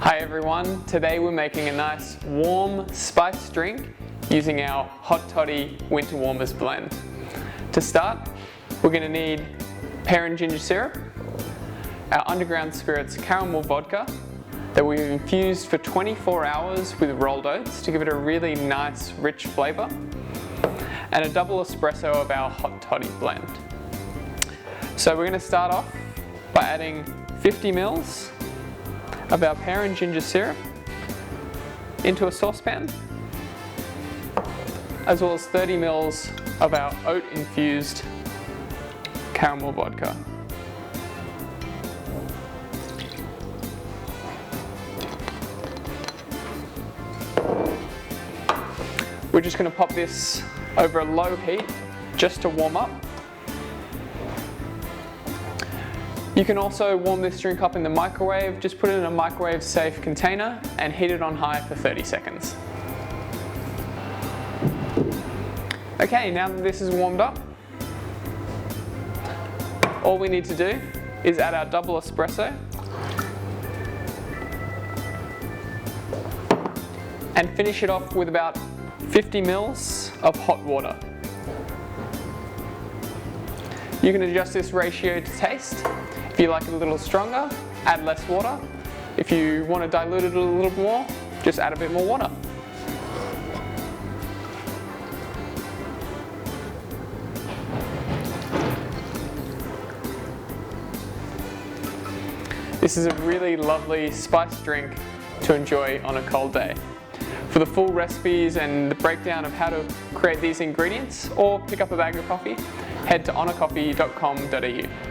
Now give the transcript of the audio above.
Hi everyone, today we're making a nice warm spice drink using our Hot Toddy Winter Warmers blend. To start, we're going to need pear and ginger syrup, our Underground Spirits caramel vodka that we've infused for 24 hours with rolled oats to give it a really nice rich flavour, and a double espresso of our Hot Toddy blend. So we're going to start off by adding 50 ml of our pear and ginger syrup into a saucepan, as well as 30 ml of our oat infused caramel vodka. We're just going to pop this over a low heat just to warm up. You can also warm this drink up in the microwave. Just put it in a microwave safe container and heat it on high for 30 seconds. Okay, now that this is warmed up, all we need to do is add our double espresso and finish it off with about 50 ml of hot water. You can adjust this ratio to taste. If you like it a little stronger, add less water. If you want to dilute it a little more, just add a bit more water. This is a really lovely spice drink to enjoy on a cold day. For the full recipes and the breakdown of how to create these ingredients or pick up a bag of coffee, head to honorcoffee.com.au.